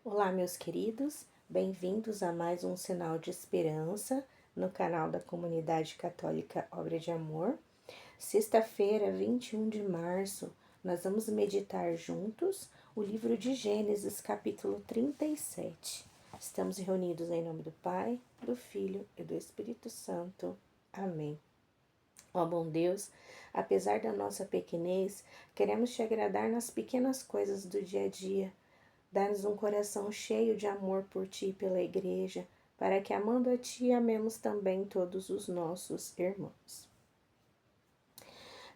Olá, meus queridos, bem-vindos a mais um Sinal de Esperança no canal da Comunidade Católica Obra de Amor. Sexta-feira, 21 de março, nós vamos meditar juntos o livro de Gênesis, capítulo 37. Estamos reunidos em nome do Pai, do Filho e do Espírito Santo. Amém. Ó bom Deus, apesar da nossa pequenez, queremos te agradar nas pequenas coisas do dia a dia. Dá-nos um coração cheio de amor por ti e pela igreja, para que, amando a ti, amemos também todos os nossos irmãos.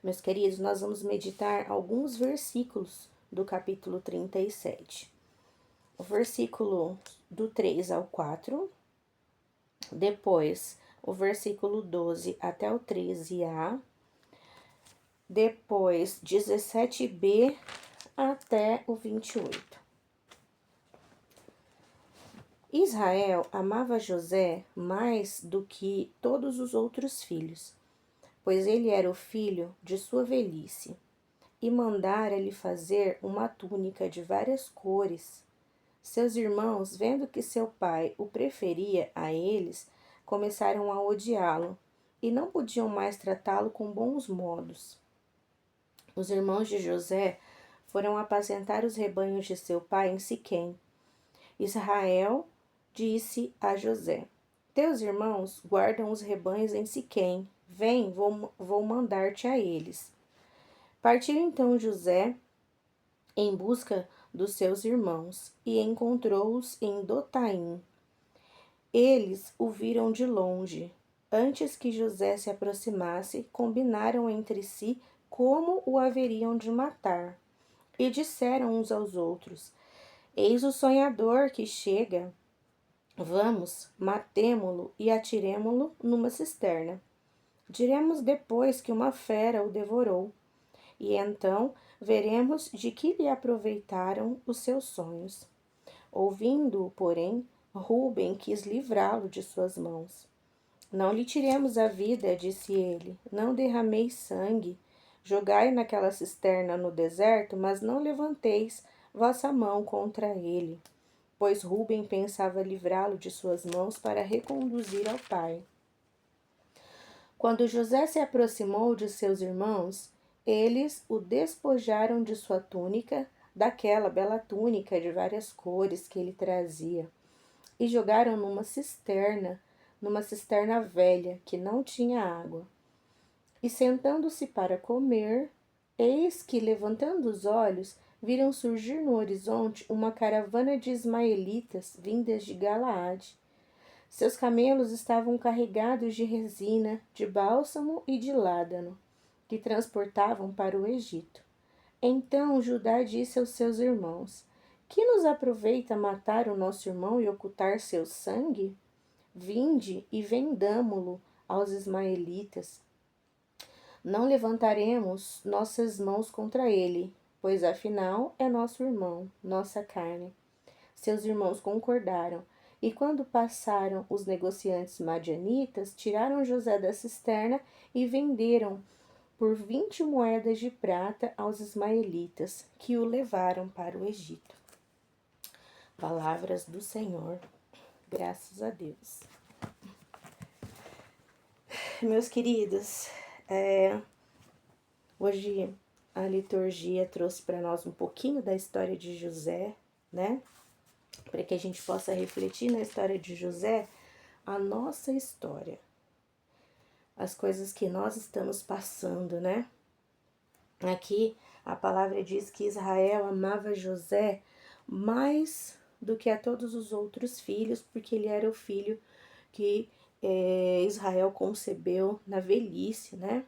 Meus queridos, nós vamos meditar alguns versículos do capítulo 37. O versículo do 3 ao 4, depois o versículo 12 até o 13a, depois 17b até o 28. Israel amava José mais do que todos os outros filhos, pois ele era o filho de sua velhice, e mandara-lhe fazer uma túnica de várias cores. Seus irmãos, vendo que seu pai o preferia a eles, começaram a odiá-lo, e não podiam mais tratá-lo com bons modos. Os irmãos de José foram apacentar os rebanhos de seu pai em Siquém. Israel disse a José: Teus irmãos guardam os rebanhos em Siquém. Vem, vou mandar-te a eles. Partiu então José em busca dos seus irmãos e encontrou-os em Dotaim. Eles o viram de longe. Antes que José se aproximasse, combinaram entre si como o haveriam de matar. E disseram uns aos outros: Eis o sonhador que chega. Vamos, matemo-lo e atiremo-lo numa cisterna. Diremos depois que uma fera o devorou, e então veremos de que lhe aproveitaram os seus sonhos. Ouvindo-o, porém, Rúben quis livrá-lo de suas mãos. Não lhe tiremos a vida, disse ele, não derrameis sangue. Jogai naquela cisterna no deserto, mas não levanteis vossa mão contra ele, pois Rúben pensava livrá-lo de suas mãos para reconduzir ao pai. Quando José se aproximou de seus irmãos, eles o despojaram de sua túnica, daquela bela túnica de várias cores que ele trazia, e jogaram numa cisterna velha que não tinha água. E sentando-se para comer, eis que, levantando os olhos, viram surgir no horizonte uma caravana de ismaelitas vindas de Galaade. Seus camelos estavam carregados de resina, de bálsamo e de ládano, que transportavam para o Egito. Então Judá disse aos seus irmãos: Que nos aproveita matar o nosso irmão e ocultar seu sangue? Vinde e vendamo-lo aos ismaelitas. Não levantaremos nossas mãos contra ele, pois afinal é nosso irmão, nossa carne. Seus irmãos concordaram, e quando passaram os negociantes madianitas, tiraram José da cisterna e venderam por 20 moedas de prata aos ismaelitas, que o levaram para o Egito. Palavras do Senhor, graças a Deus. Meus queridos, hoje a liturgia trouxe para nós um pouquinho da história de José, né? Para que a gente possa refletir na história de José, a nossa história, as coisas que nós estamos passando, né? Aqui a palavra diz que Israel amava José mais do que a todos os outros filhos, porque ele era o filho que Israel concebeu na velhice, né?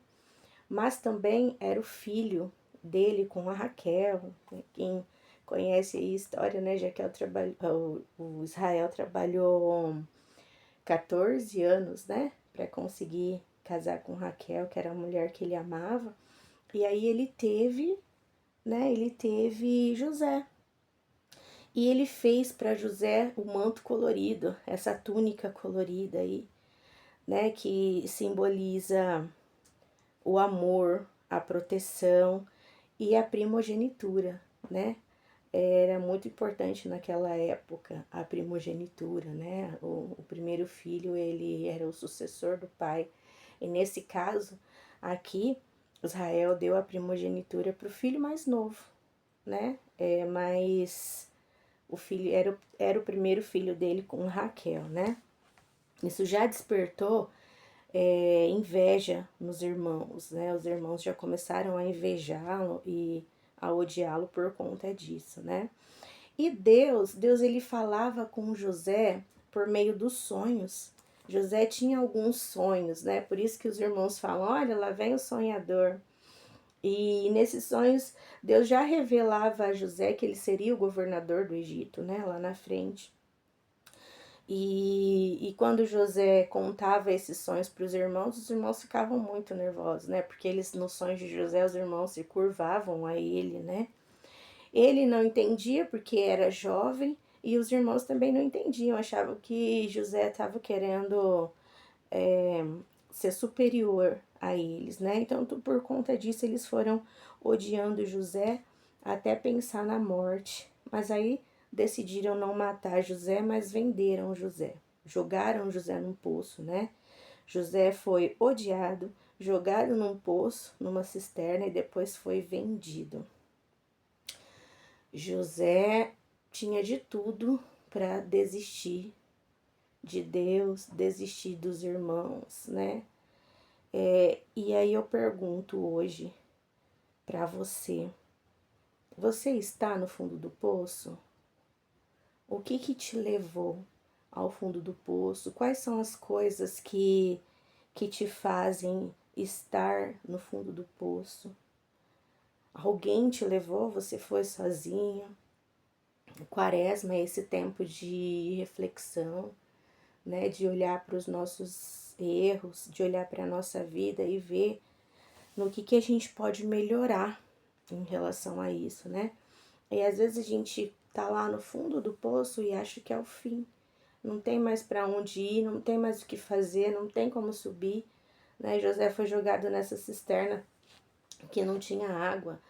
Mas também era o filho dele com a Raquel, quem conhece a história, né? O Israel trabalhou 14 anos, né? Para conseguir casar com Raquel, que era a mulher que ele amava. E aí ele teve, né? Ele teve José. E ele fez para José o manto colorido, essa túnica colorida aí, né? Que simboliza o amor, a proteção e a primogenitura, né? era muito importante naquela época a primogenitura, né? O primeiro filho, ele era o sucessor do pai. E nesse caso, aqui, Israel deu a primogenitura para o filho mais novo, né? Mas o filho era o primeiro filho dele com Raquel, né? Isso já despertou inveja nos irmãos, né? Os irmãos já começaram a invejá-lo e a odiá-lo por conta disso, né? E Deus ele falava com José por meio dos sonhos. José tinha alguns sonhos, né? Por isso que os irmãos falam: olha, lá vem o sonhador. E nesses sonhos, Deus já revelava a José que ele seria o governador do Egito, né? Lá na frente. E quando José contava esses sonhos para os irmãos ficavam muito nervosos, né? Porque eles, nos sonhos de José, os irmãos se curvavam a ele, né? Ele não entendia porque era jovem e os irmãos também não entendiam, achavam que José estava querendo ser superior a eles, né? Então, por conta disso, eles foram odiando José até pensar na morte. Mas aí decidiram não matar José, mas venderam José. Jogaram José num poço, né? José foi odiado, jogado num poço, numa cisterna e depois foi vendido. José tinha de tudo para desistir de Deus, desistir dos irmãos, né? E aí eu pergunto hoje para você: você está no fundo do poço? O que te levou ao fundo do poço? Quais são as coisas que te fazem estar no fundo do poço? Alguém te levou? Você foi sozinho? Quaresma é esse tempo de reflexão, né? De olhar para os nossos erros, de olhar para a nossa vida e ver no que a gente pode melhorar em relação a isso, né? E às vezes a gente tá lá no fundo do poço e acha que é o fim. Não tem mais para onde ir, não tem mais o que fazer, não tem como subir, né? José foi jogado nessa cisterna que não tinha água,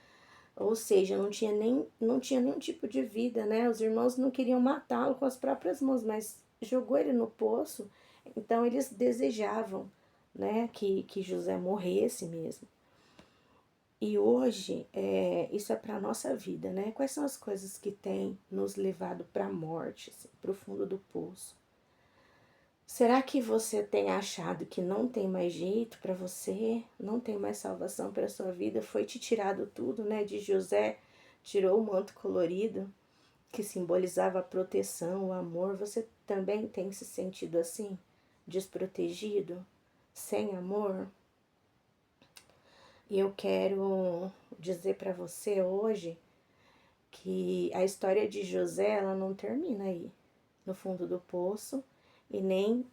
ou seja, não tinha nenhum tipo de vida, né? Os irmãos não queriam matá-lo com as próprias mãos, mas jogou ele no poço, então eles desejavam, né, que José morresse mesmo. E hoje, isso é para a nossa vida, né? Quais são as coisas que têm nos levado para a morte, assim, para o fundo do poço? Será que você tem achado que não tem mais jeito para você, não tem mais salvação para a sua vida? Foi te tirado tudo, né? De José, tirou o manto colorido, que simbolizava a proteção, o amor. Você também tem se sentido assim? Desprotegido? Sem amor? E eu quero dizer para você hoje que a história de José, ela não termina aí, no fundo do poço, e nem,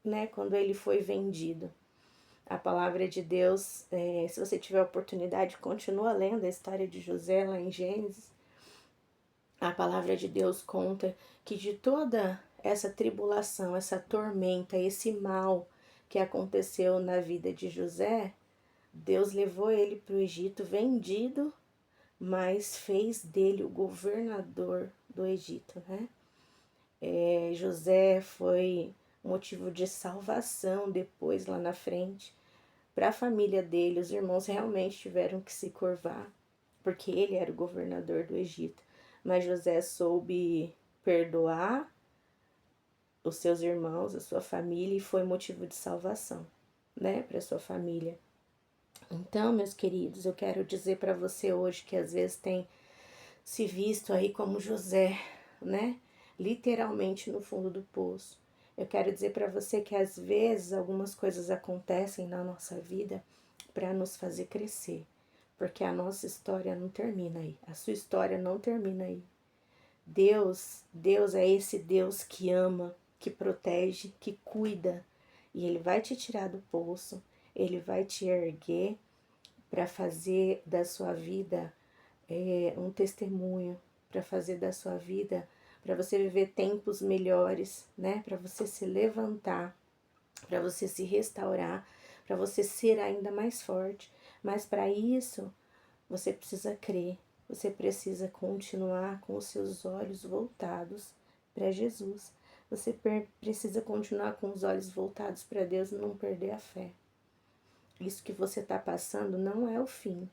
né, quando ele foi vendido. A palavra de Deus, se você tiver a oportunidade, continua lendo a história de José lá em Gênesis. A palavra de Deus conta que de toda essa tribulação, essa tormenta, esse mal que aconteceu na vida de José, Deus levou ele para o Egito vendido, mas fez dele o governador do Egito, né? José foi motivo de salvação depois lá na frente para a família dele. Os irmãos realmente tiveram que se curvar, porque ele era o governador do Egito. Mas José soube perdoar os seus irmãos, a sua família, e foi motivo de salvação, né, para sua família. Então, meus queridos, eu quero dizer para você hoje que às vezes tem se visto aí como José, né? Literalmente no fundo do poço. Eu quero dizer para você que às vezes algumas coisas acontecem na nossa vida para nos fazer crescer, porque a nossa história não termina aí, a sua história não termina aí. Deus é esse Deus que ama, que protege, que cuida, e ele vai te tirar do poço, ele vai te erguer para fazer da sua vida um testemunho, para fazer da sua vida, para você viver tempos melhores, né? Para você se levantar, para você se restaurar, para você ser ainda mais forte. Mas para isso, você precisa crer, Você precisa continuar com os seus olhos voltados para Jesus. Você precisa continuar com os olhos voltados para Deus e não perder a fé. Isso que você está passando não é o fim.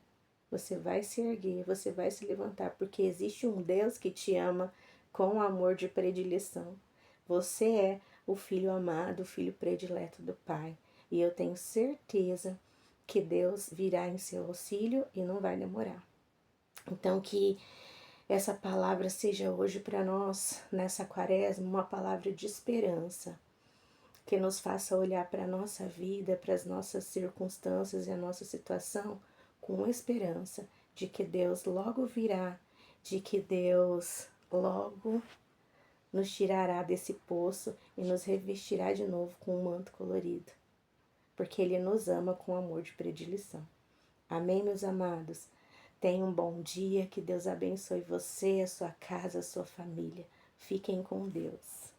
Você vai se erguer, você vai se levantar, porque existe um Deus que te ama com amor de predileção. Você é o filho amado, o filho predileto do Pai. E eu tenho certeza que Deus virá em seu auxílio e não vai demorar. Então, que essa palavra seja hoje para nós, nessa quaresma, uma palavra de esperança, que nos faça olhar para a nossa vida, para as nossas circunstâncias e a nossa situação com esperança de que Deus logo virá, de que Deus logo nos tirará desse poço e nos revestirá de novo com um manto colorido, porque Ele nos ama com amor de predileção. Amém, meus amados? Tenha um bom dia, que Deus abençoe você, a sua casa, a sua família. Fiquem com Deus.